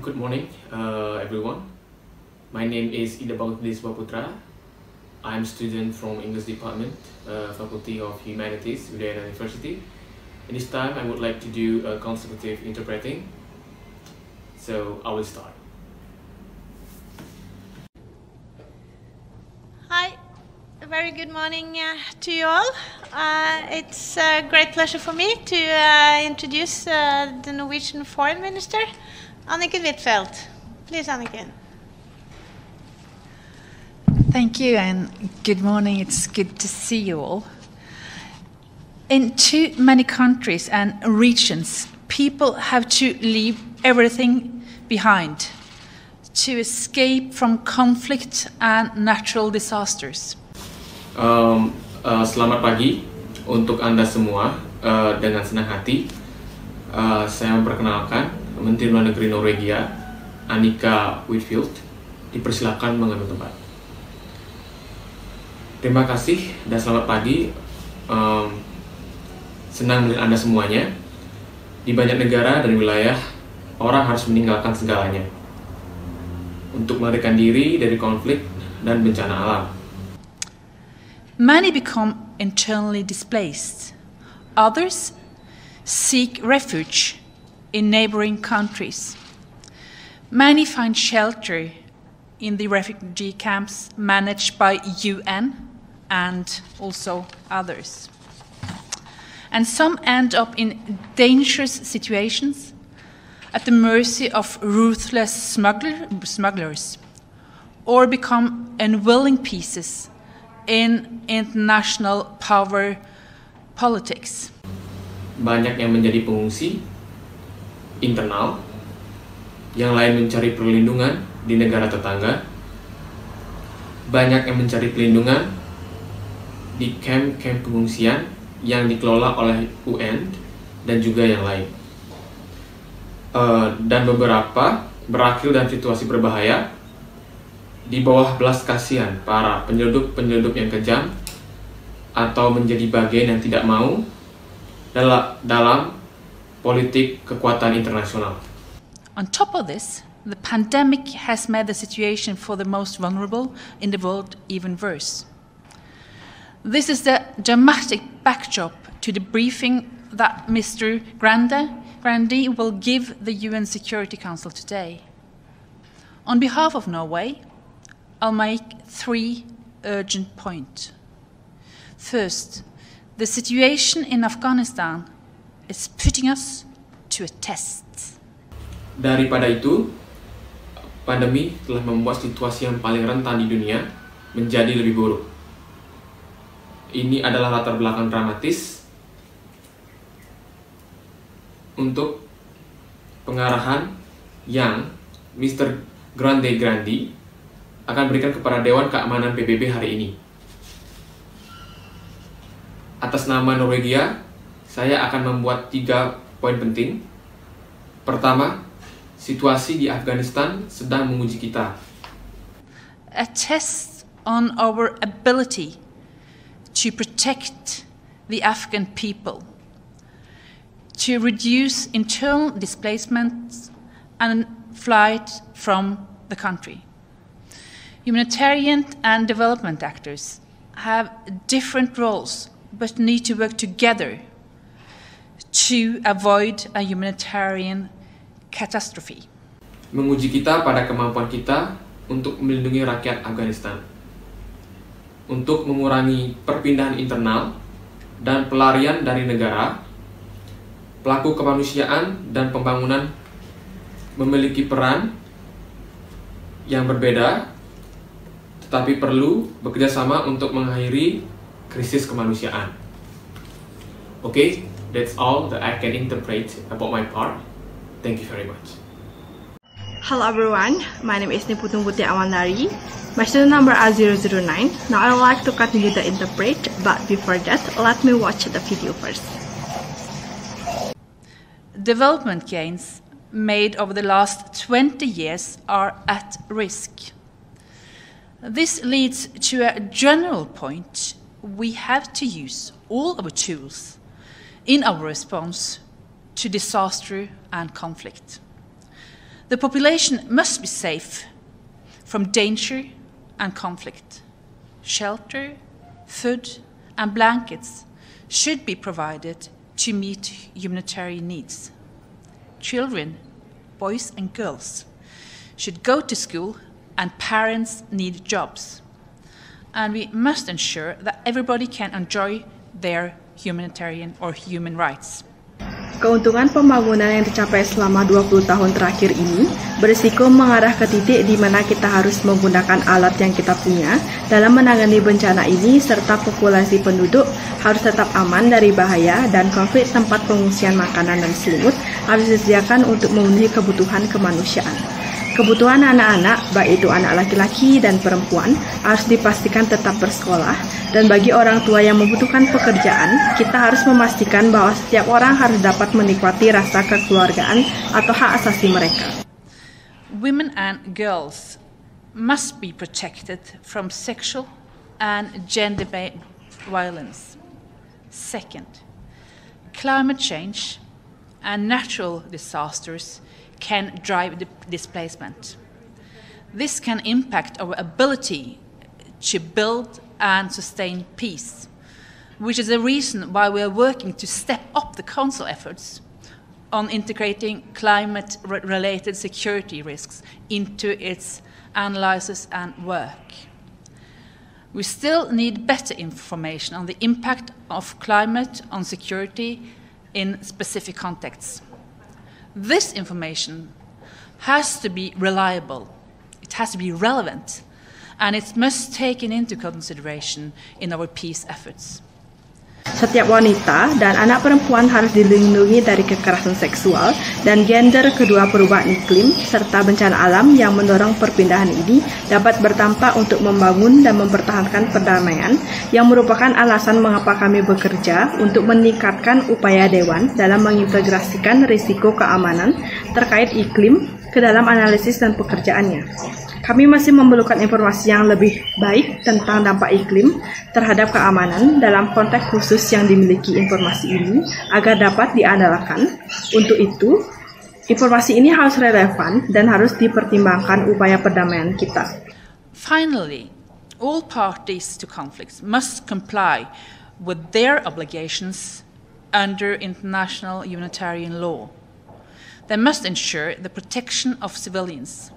Good morning, everyone. My name is Ida Bangudeswa Putra. I'm a student from English Department, Faculty of Humanities, Udayana University. In this time, I would like to do consecutive interpreting. So I will start. Hi, a very good morning to you all. It's a great pleasure for me to introduce the Norwegian Foreign Minister, Anniken Huitfeldt. Please, Anniken. Thank you and good morning. It's good to see you all. In too many countries and regions, people have to leave everything behind to escape from conflict and natural disasters. Selamat pagi untuk Anda semua. Dengan senang hati, saya memperkenalkan Menteri Luar Negeri Norwegia, Annika Huitfeldt. Dipersilakan mengambil tempat. Terima kasih dan selamat pagi. Senang melihat Anda semuanya. Di banyak negara dan wilayah, orang harus meninggalkan segalanya untuk melarikan diri dari konflik dan bencana alam. Many become internally displaced. Others seek refuge in neighboring countries. Many find shelter in the refugee camps managed by UN and also others. And some end up in dangerous situations at the mercy of ruthless smugglers or become unwilling pieces in international power politics. Banyak yang menjadi pengungsi internal, yang lain mencari perlindungan di negara tetangga, banyak yang mencari perlindungan di kamp-kamp pengungsian yang dikelola oleh UN dan juga yang lain. Dan beberapa berakhir dalam situasi berbahaya di bawah belas kasihan para penyelundup yang kejam atau menjadi bagian yang tidak mau dalam politik kekuatan internasional. On top of this, the pandemic has made the situation for the most vulnerable in the world even worse. This is the dramatic backdrop to the briefing that Mr. Grandi will give the UN Security Council today. On behalf of Norway, I'll make 3 urgent points. First, the situation in Afghanistan is putting us to a test. Daripada itu, pandemi telah membuat situasi yang paling rentan di dunia menjadi lebih buruk. Ini adalah latar belakang dramatis untuk pengarahan yang Mr. Grandi akan berikan kepada Dewan Keamanan PBB hari ini. Atas nama Norwegia, saya akan membuat 3 poin penting. Pertama, situasi di Afghanistan sedang menguji kita. A test on our ability to protect the Afghan people, to reduce internal displacement and flight from the country. Humanitarian and development actors have different roles but need to work together to avoid a humanitarian catastrophe. Menguji kita pada kemampuan kita untuk melindungi rakyat Afghanistan, untuk mengurangi perpindahan internal dan pelarian dari negara. Pelaku kemanusiaan dan pembangunan memiliki peran yang berbeda, tetapi perlu bekerja sama untuk mengakhiri krisis kemanusiaan. Okay, that's all that I can interpret about my part. Thank you very much. Hello everyone, my name is Niputung Putih Awandari. My student number is 009. Now I would like to continue the interpret, but before that, let me watch the video first. Development gains made over the last 20 years are at risk. This leads to a general point. We have to use all our tools in our response to disaster and conflict. The population must be safe from danger and conflict. Shelter, food, and blankets should be provided to meet humanitarian needs. Children, boys and girls, should go to school, and parents need jobs. And we must ensure that everybody can enjoy their humanitarian or human rights. Keuntungan pembangunan yang dicapai selama 20 tahun terakhir ini berisiko mengarah ke titik di mana kita harus menggunakan alat yang kita punya dalam menangani bencana ini, serta populasi penduduk harus tetap aman dari bahaya, dan konflik tempat pengungsian makanan dan selimut harus disediakan untuk memenuhi kebutuhan kemanusiaan. Kebutuhan anak-anak, baik itu anak laki-laki dan perempuan, harus dipastikan tetap bersekolah, dan bagi orang tua yang membutuhkan pekerjaan, kita harus memastikan bahwa setiap orang harus dapat menikmati rasa kekeluargaan atau hak asasi mereka. Women and girls must be protected from sexual and gender-based violence. Second, climate change and natural disasters can drive displacement. This can impact our ability to build and sustain peace, which is the reason why we are working to step up the Council efforts on integrating climate-related security risks into its analysis and work. We still need better information on the impact of climate on security in specific contexts. This information has to be reliable, it has to be relevant, and it must be taken into consideration in our peace efforts. Setiap wanita dan anak perempuan harus dilindungi dari kekerasan seksual dan gender, kedua perubahan iklim, serta bencana alam yang mendorong perpindahan ini dapat bertampak untuk membangun dan mempertahankan perdamaian, yang merupakan alasan mengapa kami bekerja untuk meningkatkan upaya Dewan dalam mengintegrasikan risiko keamanan terkait iklim ke dalam analisis dan pekerjaannya. Kami masih memerlukan informasi yang lebih baik tentang dampak iklim terhadap keamanan dalam konteks khusus yang dimiliki informasi ini agar dapat diandalkan. Untuk itu, informasi ini harus relevan dan harus dipertimbangkan upaya perdamaian kita. Finally, all parties to conflicts must comply with their obligations under international humanitarian law. They must ensure the protection of civilians.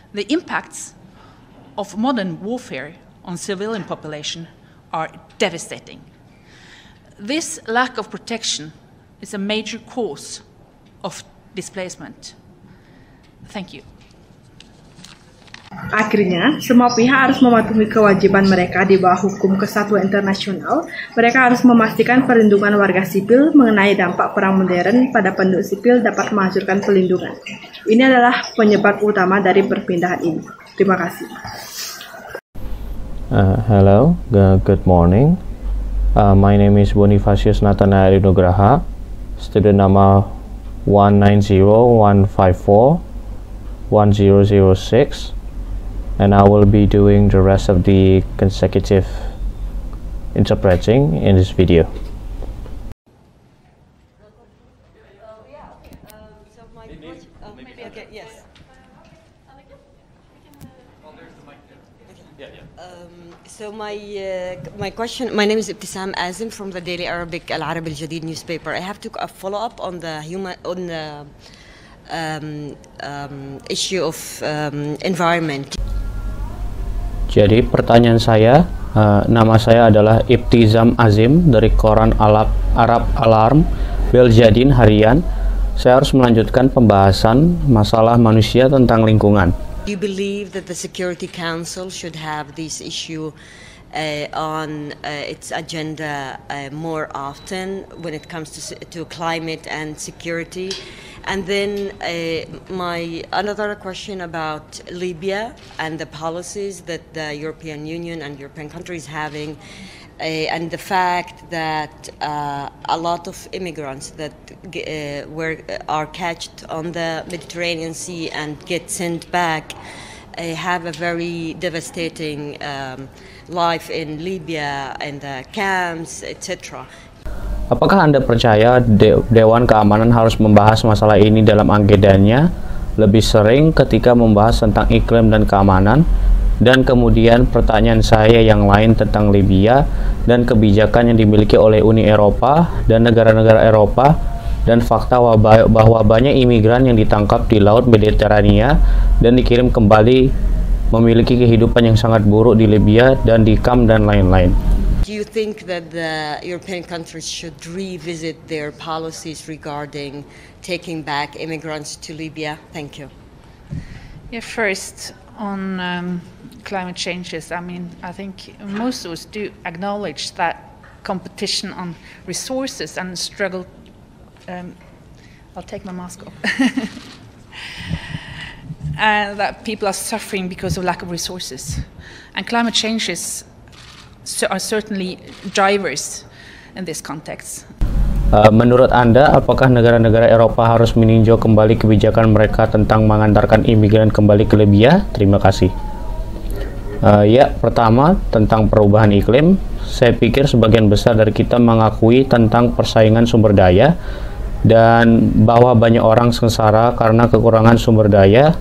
The impacts of modern warfare on civilian population are devastating. This lack of protection is a major cause of displacement. Thank you. Akhirnya, semua pihak harus mematuhi kewajiban mereka di bawah hukum kesatuan internasional. Mereka harus memastikan perlindungan warga sipil mengenai dampak perang modern pada penduduk sipil dapat menghasilkan perlindungan. Ini adalah penyebab utama dari perpindahan ini. Terima kasih. Hello, good morning. My name is Bonifacius Nathanael Nugraha, student nama 19015410006, and I will be doing the rest of the consecutive interpreting in this video. So my question, my name is Ibtisam Azim from the Daily Arabic Al Arab Al Jadid newspaper. I have to follow up on the issue of environment. Jadi pertanyaan saya, nama saya adalah Ibtisam Azim dari koran Arab Alarm Beljadin harian. Saya harus melanjutkan pembahasan masalah manusia tentang lingkungan. Do you believe that the Security Council should have this issue on its agenda more often when it comes to climate and security? And then my another question about Libya and the policies that the European Union and European countries having, and the fact that a lot of immigrants that are catched on the Mediterranean Sea and get sent back have a very devastating life in Libya and the camps, etc. Apakah Anda percaya Dewan Keamanan harus membahas masalah ini dalam agendanya lebih sering ketika membahas tentang iklim dan keamanan, dan kemudian pertanyaan saya yang lain tentang Libya dan kebijakan yang dimiliki oleh Uni Eropa dan negara-negara Eropa, dan fakta bahwa banyak imigran yang ditangkap di Laut Mediterania dan dikirim kembali memiliki kehidupan yang sangat buruk di Libya dan di kamp dan lain-lain. Do you think that the European countries should revisit their policies regarding taking back immigrants to Libya? Thank you. Yeah, first, on climate changes, I mean, I think most of us do acknowledge that competition on resources and struggle. I'll take my mask off. That people are suffering because of lack of resources. And climate changes are certainly drivers in this context. Menurut Anda, apakah negara-negara Eropa harus meninjau kembali kebijakan mereka tentang mengantarkan imigran kembali ke Libya? Terima kasih. Ya, pertama, tentang perubahan iklim. Saya pikir sebagian besar dari kita mengakui tentang persaingan sumber daya dan bahwa banyak orang sengsara karena kekurangan sumber daya,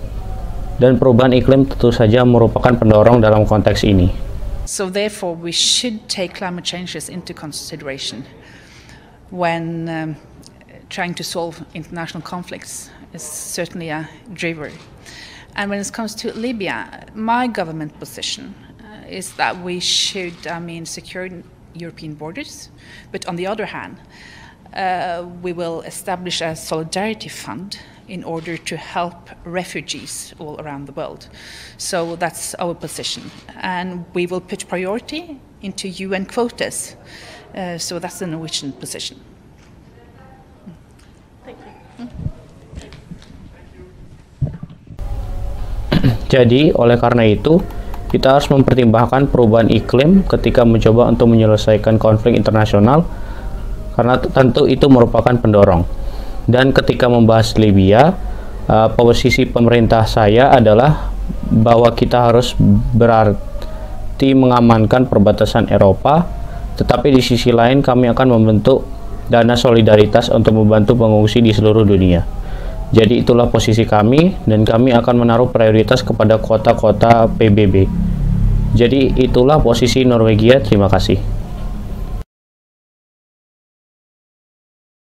dan perubahan iklim tentu saja merupakan pendorong dalam konteks ini. So therefore we should take climate changes into consideration when trying to solve international conflicts. Is certainly a driver. And when it comes to Libya, my government position is that we should, secure European borders, but on the other hand, we will establish a solidarity fund in order to help refugees all around the world. So that's our position. And we will put priority into UN quotas. So that's the Norwegian position. Thank you. Jadi, oleh karena itu, kita harus mempertimbangkan perubahan iklim ketika mencoba untuk menyelesaikan konflik internasional, karena tentu itu merupakan pendorong. Dan ketika membahas Libya, posisi pemerintah saya adalah bahwa kita harus berarti mengamankan perbatasan Eropa, tetapi di sisi lain kami akan membentuk dana solidaritas untuk membantu pengungsi di seluruh dunia. Jadi itulah posisi kami, dan kami akan menaruh prioritas kepada kota-kota PBB. Jadi itulah posisi Norwegia. Terima kasih.